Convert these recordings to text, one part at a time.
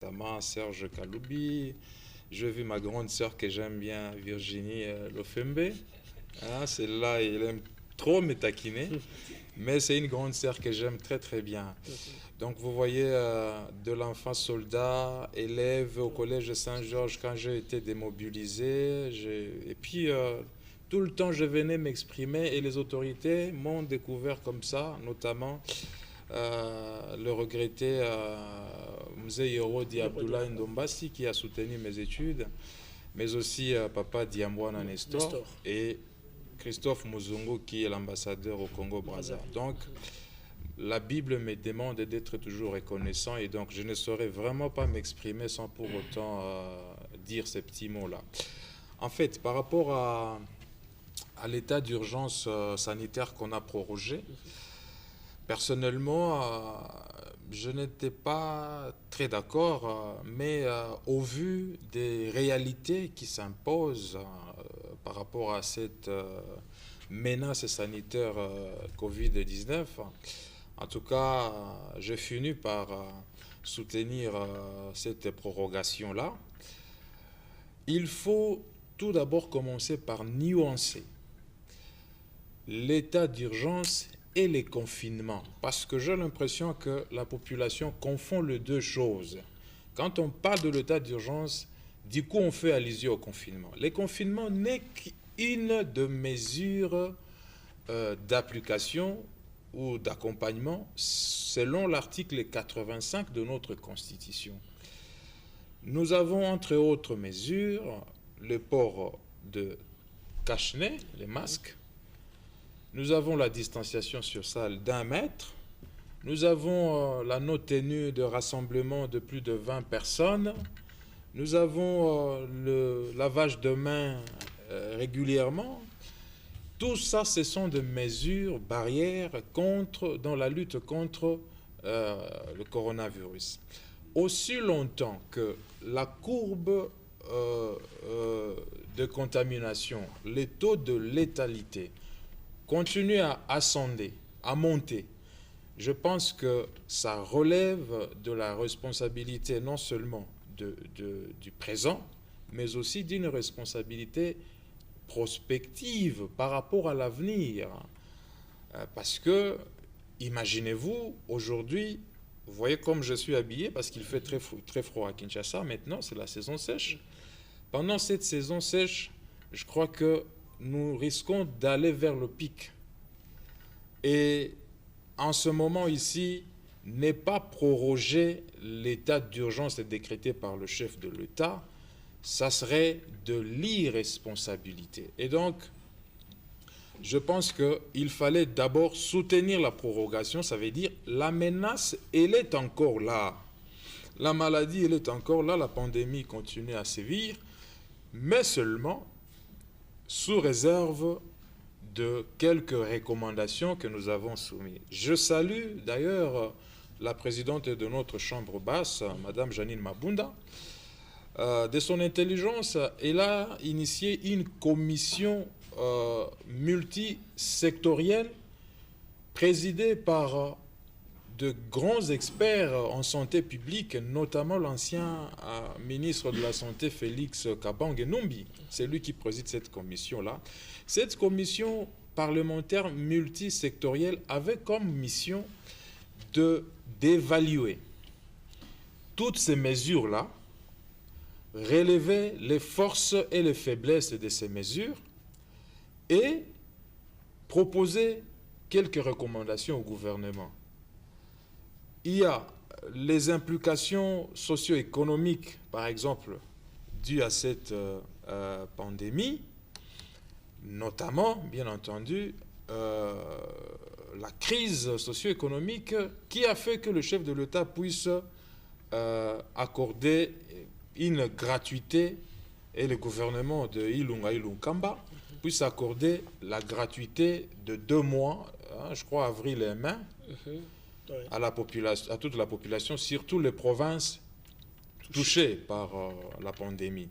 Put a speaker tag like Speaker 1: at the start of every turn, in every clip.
Speaker 1: notamment Serge Kaloubi. Je vis ma grande sœur que j'aime bien, Virginie Lofembe. Ah, celle-là, elle aime trop me taquiner, mais c'est une grande sœur que j'aime très très bien. Donc vous voyez, de l'enfant soldat, élève au collège Saint-Georges quand j'ai été démobilisé, et puis tout le temps je venais m'exprimer et les autorités m'ont découvert comme ça, notamment le regretté Mzee Yorodi Abdoulaye Ndombasi qui a soutenu mes études, mais aussi Papa Diambouana Nestor et Christophe Muzungu qui est l'ambassadeur au Congo-Brazza. Donc la Bible me demande d'être toujours reconnaissant et donc je ne saurais vraiment pas m'exprimer sans pour autant dire ces petits mots-là. En fait, par rapport à l'état d'urgence sanitaire qu'on a prorogé, personnellement, je n'étais pas très d'accord, mais au vu des réalités qui s'imposent par rapport à cette menace sanitaire Covid-19, en tout cas, j'ai fini par soutenir cette prorogation-là. Il faut tout d'abord commencer par nuancer l'état d'urgence et les confinements, parce que j'ai l'impression que la population confond les deux choses. Quand on parle de l'état d'urgence, du coup on fait allusion au confinement. Le confinement n'est qu'une de mesures d'application ou d'accompagnement selon l'article 85 de notre Constitution. Nous avons entre autres mesures le port de cache-nez, les masques. Nous avons la distanciation sur salle d'1 mètre. Nous avons la non-tenue de rassemblement de plus de 20 personnes. Nous avons le lavage de mains régulièrement. Tout ça, ce sont des mesures barrières dans la lutte contre le coronavirus. Aussi longtemps que la courbe de contamination, les taux de létalité continue à ascender, à monter, je pense que ça relève de la responsabilité non seulement du présent, mais aussi d'une responsabilité prospective par rapport à l'avenir. Parce que, imaginez-vous, aujourd'hui, vous voyez comme je suis habillé, parce qu'il fait très froid à Kinshasa, maintenant c'est la saison sèche. Pendant cette saison sèche, je crois que nous risquons d'aller vers le pic. Et en ce moment ici, n'est pas prorogé l'état d'urgence décrété par le chef de l'État, ça serait de l'irresponsabilité. Et donc, je pense qu'il fallait d'abord soutenir la prorogation, ça veut dire la menace, elle est encore là. La maladie, elle est encore là, la pandémie continue à sévir, mais seulement sous réserve de quelques recommandations que nous avons soumises. Je salue d'ailleurs la présidente de notre chambre basse, Madame Janine Mabunda. De son intelligence, elle a initié une commission multisectorielle présidée par de grands experts en santé publique, notamment l'ancien ministre de la Santé Félix Kabange Numbi. C'est lui qui préside cette commission-là. Cette commission parlementaire multisectorielle avait comme mission d'évaluer toutes ces mesures-là, relever les forces et les faiblesses de ces mesures et proposer quelques recommandations au gouvernement. Il y a les implications socio-économiques, par exemple, dues à cette pandémie, notamment, bien entendu, la crise socio-économique qui a fait que le chef de l'État puisse accorder une gratuité et le gouvernement de Ilunga Ilunkamba puisse accorder la gratuité de 2 mois, je crois avril et mai, à toute la population, surtout les provinces touchées par la pandémie.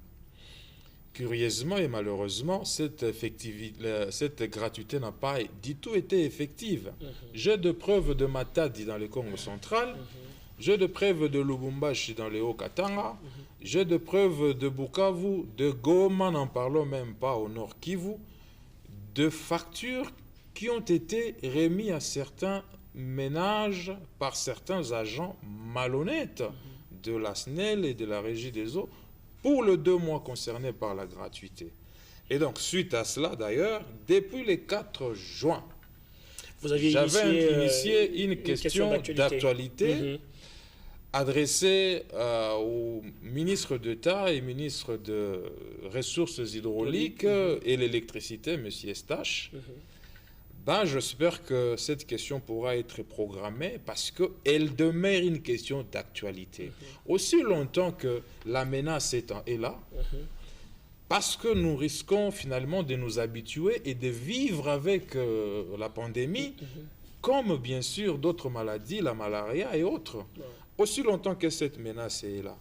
Speaker 1: Curieusement et malheureusement, cette gratuité n'a pas du tout été effective. J'ai de preuves de Matadi dans le Congo central J'ai de preuves de Lubumbashi dans les Hauts-Katanga. J'ai de preuves de Bukavu, de Goma, n'en parlons même pas au Nord Kivu, de factures qui ont été remises à certains ménages par certains agents malhonnêtes de la SNEL et de la Régie des eaux pour les 2 mois concernés par la gratuité. Et donc, suite à cela, d'ailleurs, depuis le 4 juin, j'avais initié une question d'actualité adressée au ministre d'État et ministre de Ressources hydrauliques et l'électricité, M. Estache. Ben, j'espère que cette question pourra être programmée parce qu'elle demeure une question d'actualité. Aussi longtemps que la menace est là, parce que nous risquons finalement de nous habituer et de vivre avec la pandémie, comme bien sûr d'autres maladies, la malaria et autres. Aussi longtemps que cette menace est là.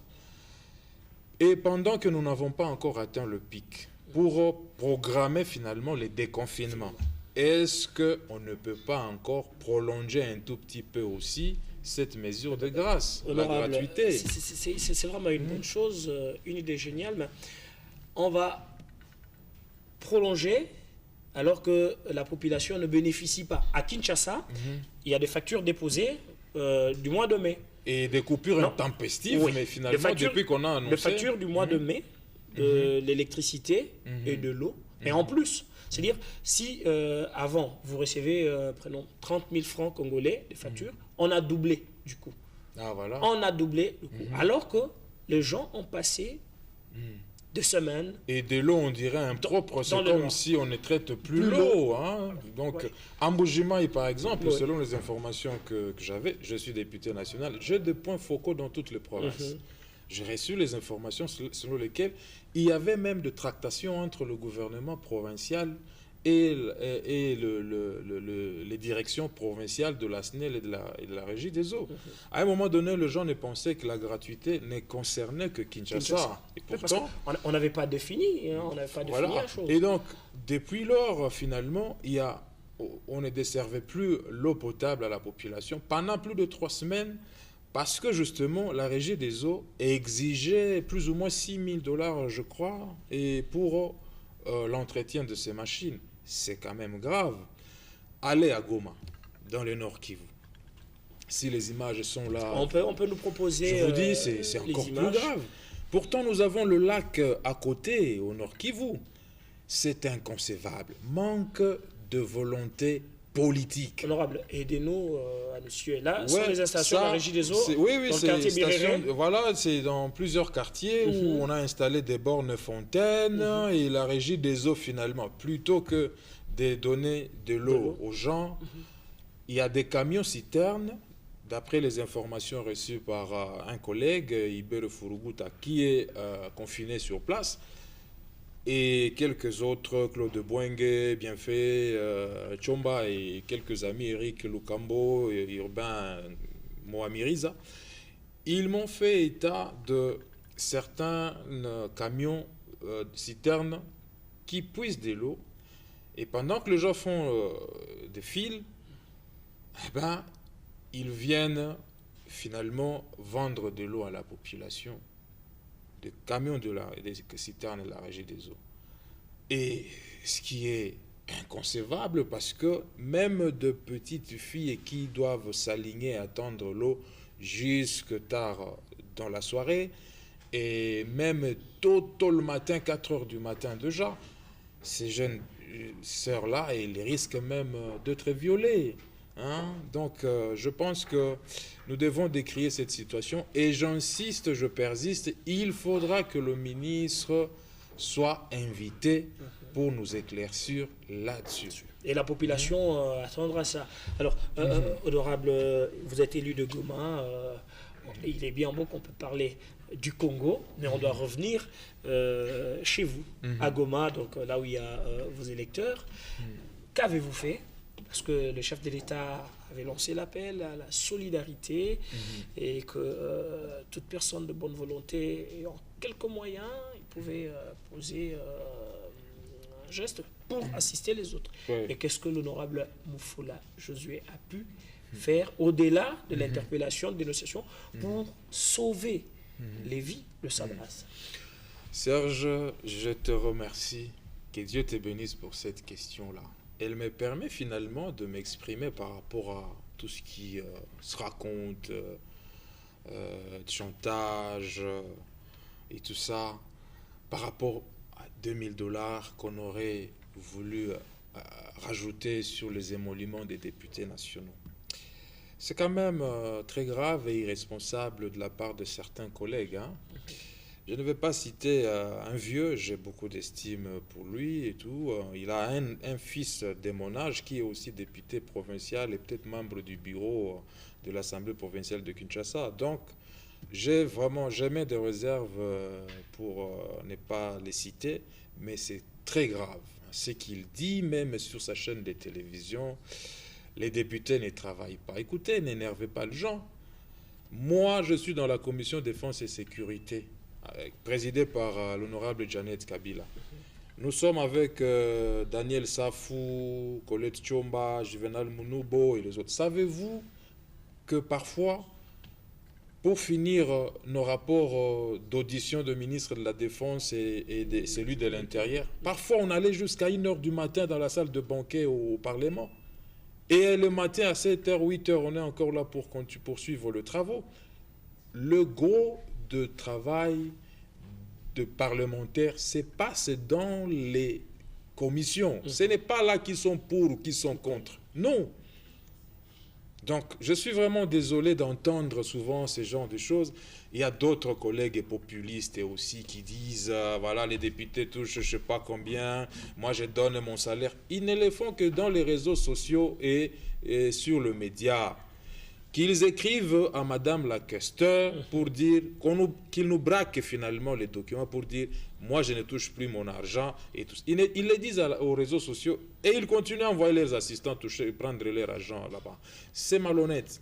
Speaker 1: Et pendant que nous n'avons pas encore atteint le pic, pour programmer finalement les déconfinements, est-ce qu'on ne peut pas encore prolonger un tout petit peu aussi cette mesure de grâce,
Speaker 2: Honorable,
Speaker 1: la gratuité?
Speaker 2: C'est vraiment une bonne chose, une idée géniale, mais on va prolonger alors que la population ne bénéficie pas. À Kinshasa, il y a des factures déposées du mois de mai.
Speaker 1: Et des coupures intempestives, mais finalement, depuis qu'on a annoncé...
Speaker 2: Les factures du mois de mai, de l'électricité et de l'eau, et en plus... C'est-à-dire, si avant, vous recevez, prenons 30 000 francs congolais de factures, on a doublé du coup.
Speaker 1: Ah, voilà.
Speaker 2: On a doublé le coût. Alors que les gens ont passé 2 semaines.
Speaker 1: Et de l'eau, on dirait impropre, c'est comme si on ne traite plus l'eau. Hein. Donc, en Mbuji-Mayi, par exemple, selon les informations que j'avais, je suis député national, j'ai des points focaux dans toutes les provinces. J'ai reçu les informations selon lesquelles il y avait même de tractations entre le gouvernement provincial et les directions provinciales de la SNEL et de la Régie des eaux. À un moment donné, les gens ne pensaient que la gratuité ne concernait que Kinshasa. Et pourtant,
Speaker 2: on n'avait pas défini, on n'avait pas défini la chose.
Speaker 1: Et donc, depuis lors, finalement, on ne desservait plus l'eau potable à la population pendant plus de 3 semaines. Parce que justement, la Régie des eaux exigeait plus ou moins 6 000 $, je crois, et pour l'entretien de ces machines. C'est quand même grave. Allez à Goma, dans le Nord Kivu. Si les images sont là...
Speaker 2: On peut nous proposer...
Speaker 1: Je vous dis, c'est encore plus grave. Pourtant, nous avons le lac à côté, au Nord Kivu. C'est inconcevable. Manque de volonté politique.
Speaker 2: Honorable, aidez-nous à nous suivre. Là, sur les installations de la Régie des eaux,
Speaker 1: dans le quartier Birere. Voilà, c'est dans plusieurs quartiers où on a installé des bornes fontaines et la Régie des eaux, finalement, plutôt que de donner de l'eau aux gens, il y a des camions citernes, d'après les informations reçues par un collègue, Ibere Furuguta, qui est confiné sur place, et quelques autres, Claude Boingue, Bienfait, Chomba et quelques amis, Eric Lukambo et Urbain Mohamiriza, ils m'ont fait état de certains camions citernes qui puisent de l'eau, et pendant que les gens font des files, ils viennent finalement vendre de l'eau à la population, des camions des citernes de la Régie des eaux. Et ce qui est inconcevable, parce que même de petites filles qui doivent s'aligner à attendre l'eau jusque tard dans la soirée, et même tôt le matin, 4 heures du matin déjà, ces jeunes sœurs-là, ils risquent même d'être violées. Hein? Donc, je pense que nous devons décrier cette situation et j'insiste, je persiste, il faudra que le ministre soit invité pour nous éclaircir là-dessus.
Speaker 2: Et la population attendra ça. Alors, honorable, vous êtes élu de Goma, il est bien beau qu'on peut parler du Congo, mais on doit revenir chez vous, à Goma, donc là où il y a vos électeurs. Qu'avez-vous fait? Parce que le chef de l'État avait lancé l'appel à la solidarité et que toute personne de bonne volonté ayant quelques moyens, il pouvait poser un geste pour assister les autres. Et qu'est-ce que l'honorable Moufoula Josué a pu faire au-delà de l'interpellation, de dénonciation, pour sauver les vies de Sabras.
Speaker 1: Serge, je te remercie. Que Dieu te bénisse pour cette question-là. Elle me permet finalement de m'exprimer par rapport à tout ce qui se raconte, chantage et tout ça, par rapport à 2000 dollars qu'on aurait voulu rajouter sur les émoluments des députés nationaux. C'est quand même très grave et irresponsable de la part de certains collègues. Hein. Je ne vais pas citer un vieux, j'ai beaucoup d'estime pour lui et tout. Il a un fils de mon âge qui est aussi député provincial et peut-être membre du bureau de l'Assemblée provinciale de Kinshasa. Donc, j'ai jamais de réserve pour ne pas les citer, mais c'est très grave. Ce qu'il dit, même sur sa chaîne de télévision, les députés ne travaillent pas. Écoutez, n'énervez pas les gens. Moi, je suis dans la commission défense et sécurité, présidée par l'honorable Janet Kabila. Nous sommes avec Daniel Safou, Colette Tchomba, Juvenal Mounoubo et les autres. Savez-vous que parfois, pour finir nos rapports d'audition de ministre de la Défense et de celui de l'Intérieur, parfois on allait jusqu'à 1h du matin dans la salle de banquet au Parlement. Et le matin à 7h, 8h, on est encore là pour poursuivre le travail. Le gros de travail de parlementaires se passe dans les commissions. Ce n'est pas là qu'ils sont pour ou qu'ils sont contre. Non. Donc, je suis vraiment désolé d'entendre souvent ce genre de choses. Il y a d'autres collègues populistes aussi qui disent, voilà, les députés touchent je ne sais pas combien, moi je donne mon salaire. Ils ne le font que dans les réseaux sociaux et sur le média. Qu'ils écrivent à Madame la questeur pour dire qu'ils nous braquent finalement les documents pour dire moi je ne touche plus mon argent et tout. Ils le disent aux réseaux sociaux et ils continuent à envoyer leurs assistants prendre leur argent là-bas. C'est malhonnête.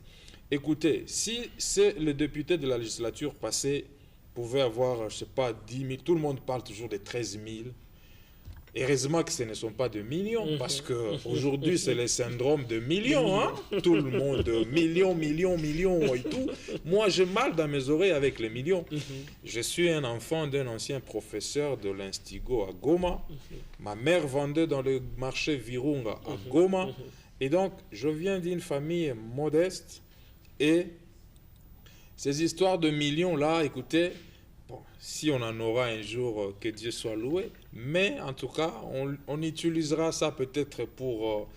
Speaker 1: Écoutez, si c'est le député de la législature passée pouvait avoir, je ne sais pas, 10 000, tout le monde parle toujours de 13 000. Heureusement que ce ne sont pas de millions, parce qu'aujourd'hui, c'est le syndrome de millions. Hein? Tout le monde, millions et tout. Moi, j'ai mal dans mes oreilles avec les millions. Je suis un enfant d'un ancien professeur de l'Instigo à Goma. Ma mère vendait dans le marché Virunga à Goma. Et donc, je viens d'une famille modeste. Et ces histoires de millions-là, écoutez, bon, si on en aura un jour, que Dieu soit loué. Mais en tout cas, on utilisera ça peut-être pour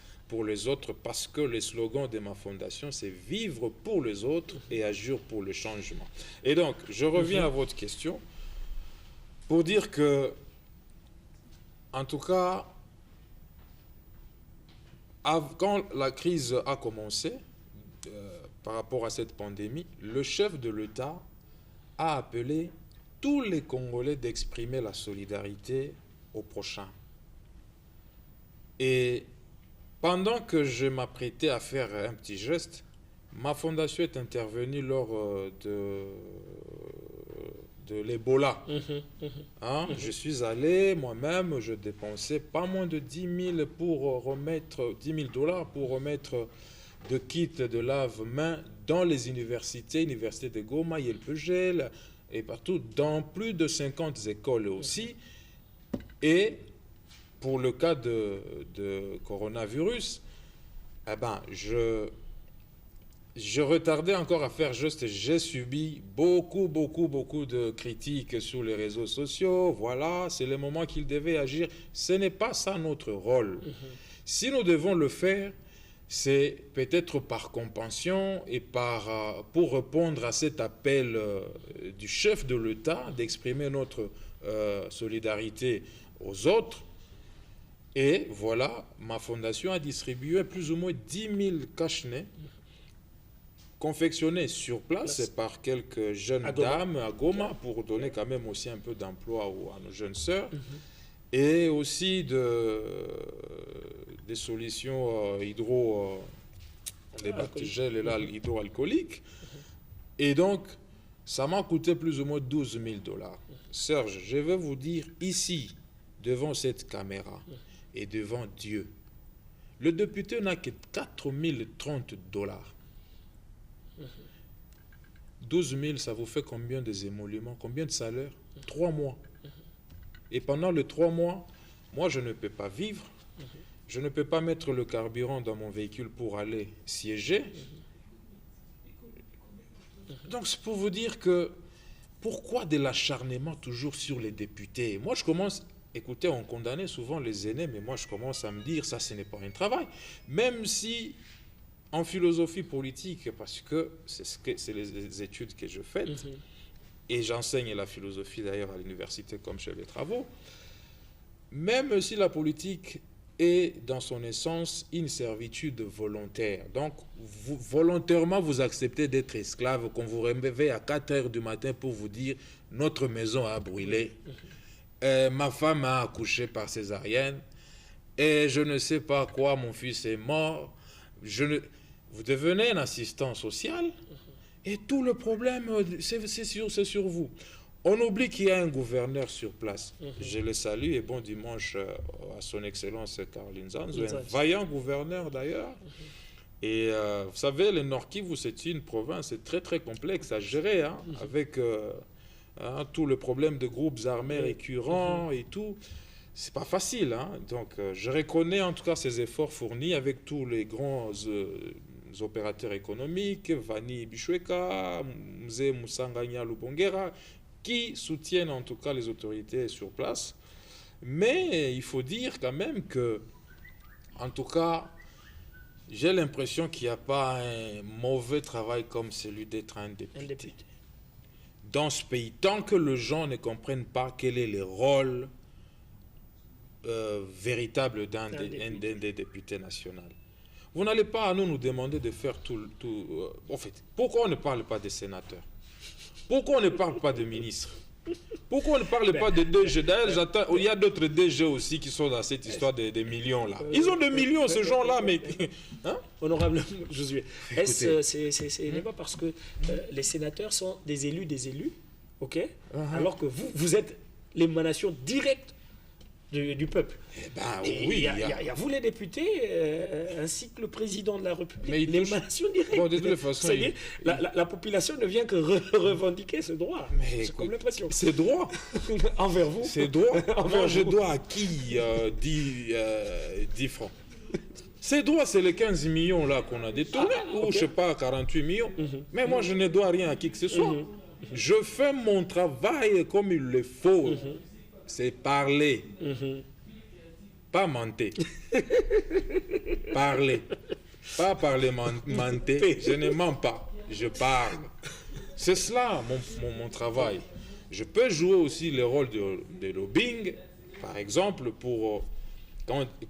Speaker 1: les autres parce que le slogan de ma fondation, c'est vivre pour les autres et agir pour le changement. Et donc, je reviens à votre question pour dire que, en tout cas, quand la crise a commencé, par rapport à cette pandémie, le chef de l'État a appelé tous les Congolais d'exprimer la solidarité au prochain. Et pendant que je m'apprêtais à faire un petit geste, ma fondation est intervenue lors de l'Ebola. Hein? Je suis allé moi-même, je dépensais pas moins de 10 000 pour remettre 10 000 dollars pour remettre de kits de lave-mains dans les universités de Goma, Yelpegel, et partout, dans plus de 50 écoles aussi. Et pour le cas de coronavirus, eh ben, je retardais encore à faire juste, j'ai subi beaucoup de critiques sur les réseaux sociaux. Voilà, c'est le moment qu'il devait agir. Ce n'est pas ça notre rôle. Si nous devons le faire, c'est peut-être par compassion et pour répondre à cet appel du chef de l'État d'exprimer notre solidarité aux autres. Et voilà, ma fondation a distribué plus ou moins 10 000 cache-nez confectionnés sur place par quelques jeunes dames à Goma pour donner quand même aussi un peu d'emploi à nos jeunes sœurs. Et aussi des solutions hydroalcooliques. Et donc, ça m'a coûté plus ou moins 12 000 dollars. Serge, je vais vous dire ici, devant cette caméra et devant Dieu, le député n'a que 4 030 dollars. 12 000, ça vous fait combien des émoluments, combien de salaires? 3 mois. Et pendant les 3 mois, moi, je ne peux pas vivre. Je ne peux pas mettre le carburant dans mon véhicule pour aller siéger. Donc, c'est pour vous dire que pourquoi de l'acharnement toujours sur les députés? Moi, je commence, écoutez, on condamnait souvent les aînés, mais moi, je commence à me dire, ça, ce n'est pas un travail. Même si, en philosophie politique, parce que c'est les études que je fais, et j'enseigne la philosophie d'ailleurs à l'université comme chef de travaux, même si la politique est dans son essence une servitude volontaire. Donc, volontairement, vous acceptez d'être esclave, qu'on vous réveille à 4 heures du matin pour vous dire « notre maison a brûlé, ma femme a accouché par césarienne, et je ne sais pas quoi, mon fils est mort. » Vous devenez un assistant social, et tout le problème, c'est sur vous. On oublie qu'il y a un gouverneur sur place. Je le salue et bon dimanche à son Excellence Caroline Zanzo, un vaillant gouverneur d'ailleurs. Et vous savez, le Nord Kivu, c'est une province très très complexe à gérer, hein, avec tout le problème de groupes armés récurrents et tout. C'est pas facile, hein. Donc je reconnais en tout cas ces efforts fournis avec tous les grands opérateurs économiques, Vani Bishweka, Mzee Musanganya Lubongera, qui soutiennent en tout cas les autorités sur place. Mais il faut dire quand même que, en tout cas, j'ai l'impression qu'il n'y a pas un mauvais travail comme celui d'être un député. Dans ce pays, tant que les gens ne comprennent pas quel est le rôle véritable d'un des députés nationaux, vous n'allez pas à nous demander de faire tout. En fait, pourquoi on ne parle pas des sénateurs? Pourquoi on ne parle pas de ministres? Pourquoi on ne parle pas de DG? D'ailleurs, il y a d'autres DG aussi qui sont dans cette histoire des millions là. Ils ont des millions, ces gens-là, mais... Hein?
Speaker 2: Honorable Josué, ce n'est pas parce que les sénateurs sont des élus, ok? Alors que vous êtes l'émanation directe du peuple.
Speaker 1: Eh ben,
Speaker 2: oui, il y a vous les députés, ainsi que le président de la République, l'émanation directe.
Speaker 1: Bon, de toute façon,
Speaker 2: la population ne vient que revendiquer ce droit. C'est comme l'impression.
Speaker 1: C'est droit.
Speaker 2: Envers vous.
Speaker 1: C'est droit. Moi, je dois à qui 10 francs? Ces droits, c'est les 15 millions là qu'on a détournés, ou je sais pas, 48 millions. Mais moi, je ne dois rien à qui que ce soit. Je fais mon travail comme il le faut. C'est parler. Pas mentir. Parler. Pas parler, mentir. Je ne mens pas. Je parle. C'est cela mon travail. Je peux jouer aussi le rôle de lobbying. Par exemple, pour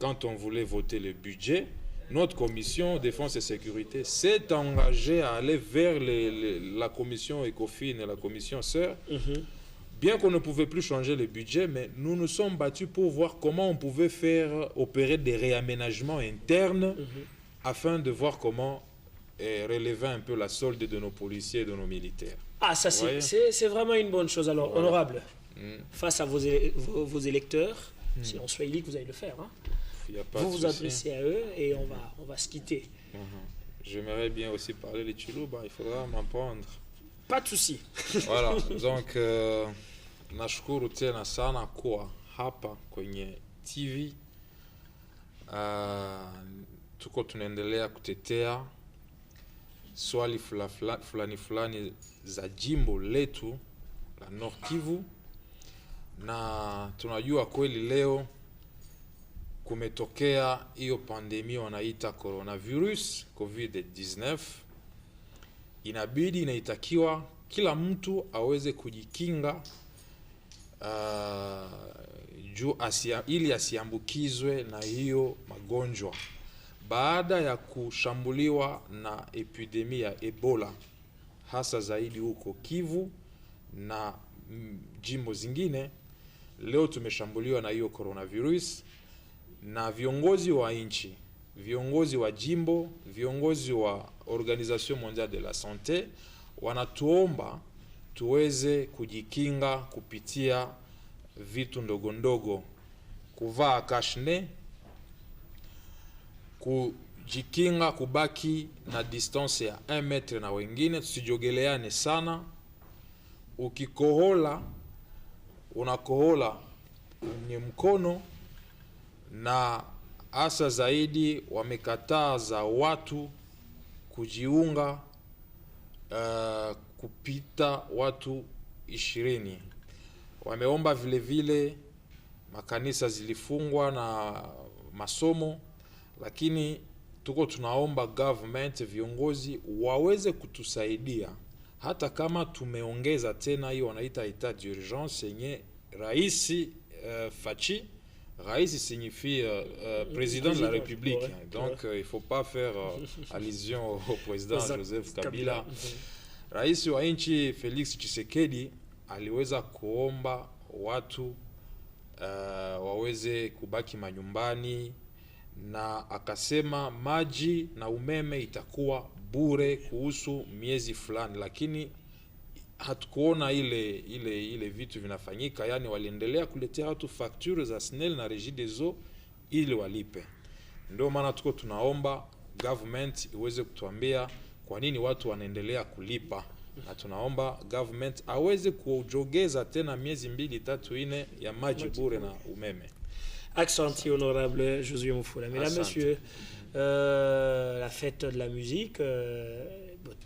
Speaker 1: quand on voulait voter le budget, notre commission défense et sécurité s'est engagée à aller vers la commission ECOFIN et la commission sœur. Bien qu'on ne pouvait plus changer le budget, mais nous nous sommes battus pour voir comment on pouvait faire opérer des réaménagements internes afin de voir comment relever un peu la solde de nos policiers et de nos militaires.
Speaker 2: Ah, ça c'est vraiment une bonne chose. Alors, honorable, face à vos électeurs, c'est en swahili que vous allez le faire. Hein. Vous vous adressez à eux et on va se quitter.
Speaker 1: J'aimerais bien aussi parler les Chiluba, il faudra m'apprendre.
Speaker 2: Pas de souci.
Speaker 1: Voilà, donc nashukuru tena sana kuwa hapa kwenye TV. Tuko tunaendelea kutetea swali fulani za jimbo letu la Nord Kivu, na tunajua kweli leo kumetokea hiyo pandemia wanaita coronavirus COVID-19. Inaitakiwa kila mtu aweze kujikinga ili asiambukizwe na hiyo magonjwa. Baada ya kushambuliwa na epidemia ya Ebola, hasa zaidi huko Kivu na jimbo zingine, leo tumeshambuliwa na hiyo coronavirus, na viongozi wa nchi, viongozi wa jimbo, viongozi wa Organisation Mondiale de la Santé wanatuomba tuweze kujikinga kupitia vitu ndogo ndogo: kuvaa kashne, jikinga kubaki na distance ya 1 metre na wengine, tusijogeleane sana. Ukikohola unakohola kwenye mkono, na hasa zaidi wamekataza watu kujiunga kupita watu 20. Wameomba vile vile, makanisa zilifungwa na masomo, lakini tuko tunaomba government, viongozi waweze kutusaidia, hata kama tumeongeza tena hiyo wanaita etat d'urgence yenye rais Fachi. Rais signifie président de la République, ouais, donc il faut pas faire allusion au président Joseph Kabila. Rais wa nchi Felix Tshisekedi aliweza kuomba watu waweze kubaki manyumbani, na akasema maji na umeme itakuwa bure kuhusu miezi fulani, lakini hatukuona ile vitu vinafanyika. Yani waliendelea kuletea watu facture za SNEL na Régie des Eaux ili walipe. Ndio maana tuko tunaomba government iweze kutuambia kwa nini watu wanaendelea kulipa, na tunaomba government aweze kujogeza tena miezi 2, 3, 4 ya maji bure na umeme.
Speaker 2: Accenti honorable Josué Moufoula. Mesdames, messieurs, la fête de la musique,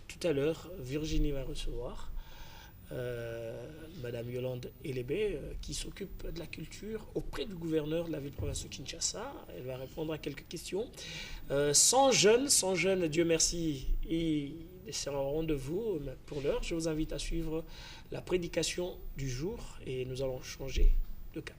Speaker 2: tout à l'heure, Virginie va recevoir Madame Yolande Elébé, qui s'occupe de la culture auprès du gouverneur de la ville-province de Kinshasa. Elle va répondre à quelques questions. 100 jeunes, Dieu merci, ils seront au rendez-vous. Pour l'heure, je vous invite à suivre la prédication du jour et nous allons changer de cap.